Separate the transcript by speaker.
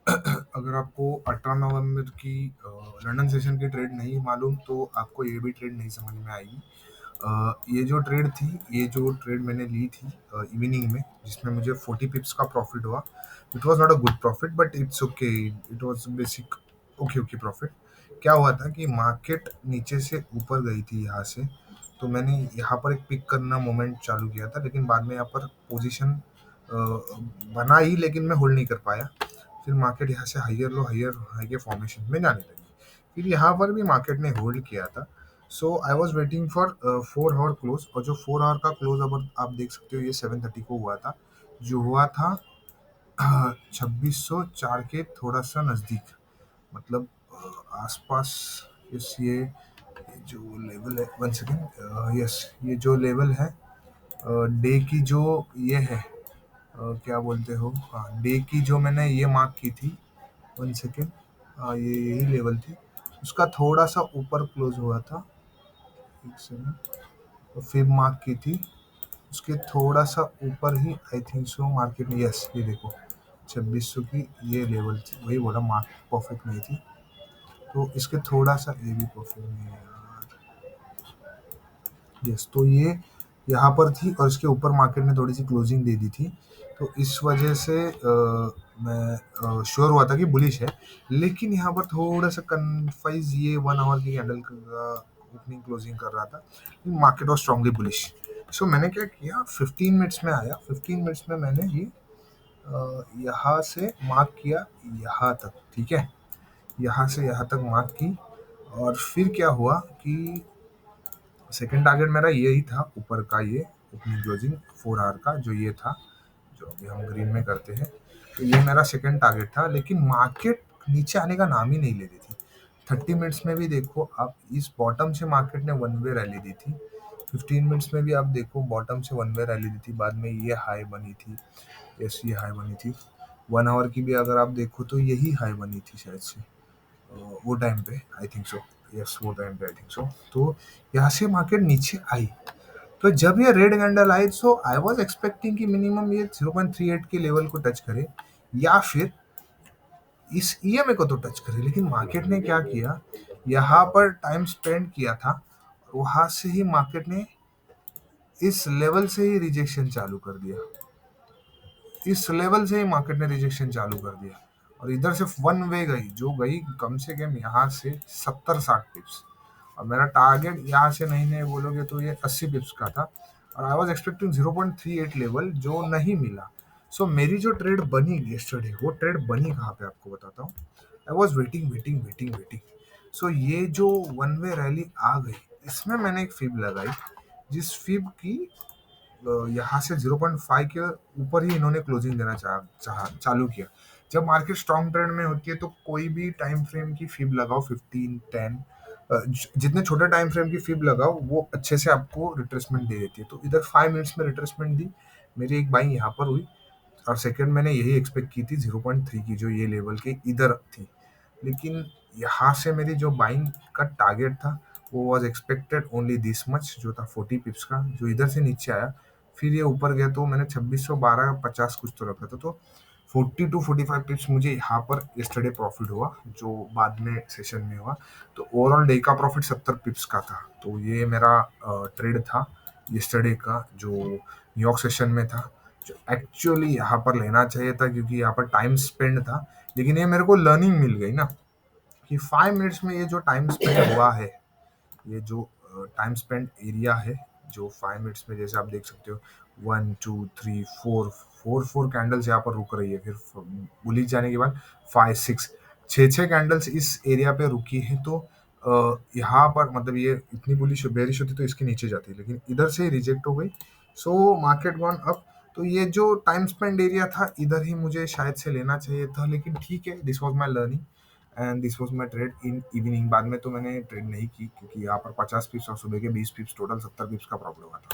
Speaker 1: अगर आपको 18 नवंबर की लंदन सेशन की ट्रेड नहीं मालूम तो आपको ये भी ट्रेड नहीं समझ में आएगी। ये जो ट्रेड मैंने ली थी इवनिंग में, जिसमें मुझे 40 पिप्स का प्रॉफिट हुआ। It was not a good profit but it's okay, it was basic okay okay profit. क्या हुआ था कि मार्केट नीचे से ऊपर गई थी यहाँ से, तो मैंने यहाँ पर एक पिक करना मोमेंट चालू किया था, लेकिन बाद में यहाँ पर पोजीशन बना ही, लेकिन मैं होल्ड नहीं कर पाया। फिर मार्केट यहाँ से हायर हाई के फॉर्मेशन में जाने लगी। फिर यहाँ पर भी मार्केट ने होल्ड किया था। So I was waiting for 4 hour close, और जो 4 आवर का क्लोज अब आप देख सकते हो ये 7:30 को हुआ था। जो हुआ था 2604 के थोड़ा सा नज़दीक, मतलब आसपास। यस, ये जो लेवल है, 1 सेकेंड, यस, ये जो लेवल है डे की, जो ये है क्या बोलते हो, हाँ, डे की जो मैंने ये मार्क की थी, 1 सेकेंड, हाँ, ये यही लेवल थी। उसका थोड़ा सा ऊपर क्लोज हुआ था, 1 सेकेंड, और फिर मार्क की थी उसके थोड़ा सा ऊपर ही, आई थिंक सो मार्केट ने, यस, ये देखो 2600 की ये लेवल थी, वही बोला, मार्क परफेक्ट नहीं थी, तो इसके थोड़ा सा ये भी परफेक्ट नहीं है यार। यस, तो ये यहाँ पर थी और इसके ऊपर मार्केट ने थोड़ी सी क्लोजिंग दे दी थी, तो इस वजह से मैं श्योर हुआ था कि बुलिश है। लेकिन यहाँ पर थोड़ा सा कन्फ्यूज, ये 1 आवर की कैंडल का ओपनिंग क्लोजिंग कर रहा था, मार्केट वॉज स्ट्रांगली बुलिश। सो मैंने क्या किया, 15 मिनट्स में आया, 15 मिनट्स में मैंने ये यहाँ से मार्क किया यहाँ तक, ठीक है, यहाँ से यहाँ तक मार्क की। और फिर क्या हुआ कि सेकंड टारगेट मेरा यही था, ऊपर का ये ओपनिंग क्लोजिंग 4 आवर का जो ये था, जो अभी हम ग्रीन में करते हैं, तो ये मेरा सेकंड टारगेट था। लेकिन मार्केट नीचे आने का नाम ही नहीं ले रही थी। 30 मिनट्स में भी देखो आप, इस बॉटम से मार्केट ने वन वे रैली दी थी। 15 मिनट्स में भी आप देखो, बॉटम से वन वे रैली दी थी, बाद में ये हाई बनी थी, ऐसी हाई बनी थी। 1 आवर की भी अगर आप देखो तो यही हाई बनी थी शायद से, वो टाइम पे आई थिंक सो। यस, वो टाइम पे आई थिंक सो। तो यहाँ से मार्केट नीचे आई, तो जब ये red candle I, so I was expecting कि मिनिमम ये 0.38 के लेवल को टच करे, या फिर इस ईएमए को तो टच करे। लेकिन मार्केट ने क्या किया, यहाँ पर टाइम स्पेंड किया था, वहां से ही मार्केट ने इस लेवल से ही रिजेक्शन चालू कर दिया, इस लेवल से ही मार्केट ने रिजेक्शन चालू कर दिया। और इधर से वन वे गई, जो गई कम से कम यहाँ से 70-60 पिप्स, और मेरा टारगेट यहाँ से नहीं नहीं बोलोगे तो ये 80 पिप्स का था। और आई वाज एक्सपेक्टिंग 0.38 लेवल, जो नहीं मिला। सो मेरी जो ट्रेड बनी yesterday, वो ट्रेड बनी कहाँ पे आपको बताता हूँ। I was waiting waiting waiting waiting. So ये जो वन वे रैली आ गई, इसमें मैंने एक फिब लगाई, जिस फिब की यहाँ से 0.5 के ऊपर ही इन्होंने क्लोजिंग देना चालू किया। जब मार्केट स्ट्रॉन्ग ट्रेंड में होती है तो कोई भी टाइम फ्रेम की फिब लगाओ, 15, 10, जितने छोटे टाइम फ्रेम की फिब लगाओ वो अच्छे से आपको रिट्रेसमेंट दे देती है। तो इधर 5 मिनट्स में रिट्रेसमेंट दी, मेरी एक बाइंग यहाँ पर हुई। और सेकंड मैंने यही एक्सपेक्ट की थी 0.3 की, जो ये लेवल के इधर थी। लेकिन यहाँ से मेरी जो बाइंग का टारगेट था, वो was expected only this much, जो था 40 पिप्स का, जो इधर से नीचे आया। फिर ये ऊपर गया तो मैंने 2612 50 कुछ तो रखा था, तो 40 to 45 पिप्स मुझे यहाँ पर यस्टरडे प्रॉफिट हुआ, जो बाद में सेशन में हुआ। तो ओवरऑल डे का प्रॉफिट 70 पिप्स का था। तो ये मेरा ट्रेड था यस्टरडे का, जो न्यूयॉर्क सेशन में था, जो एक्चुअली यहाँ पर लेना चाहिए था, क्योंकि यहाँ पर टाइम स्पेंड था। लेकिन ये मेरे को लर्निंग मिल गई ना, कि 5 मिनट्स में ये जो टाइम स्पेंड हुआ है, ये जो टाइम स्पेंड एरिया है, जो 5 मिनट्स में, जैसे आप देख सकते हो, 1 2 3 4 कैंडल्स यहाँ पर रुक रही है। फिर बुलिश जाने के बाद 5 6 6 कैंडल्स इस एरिया पे रुकी है। तो यहाँ पर मतलब ये इतनी बुलिश बेरिश होती तो इसके नीचे जाती, लेकिन इधर से रिजेक्ट हो गई। So market gone up. तो ये जो टाइम स्पेंड एरिया था, इधर ही मुझे शायद से लेना चाहिए था, लेकिन ठीक है, this was my learning and this was my trade in evening. बाद में तो मैंने ट्रेड नहीं की, क्योंकि यहाँ पर 50 पिप्स और सुबह के 20 पिप्स, टोटल 70 पिप्स का प्रॉब्लम हुआ था।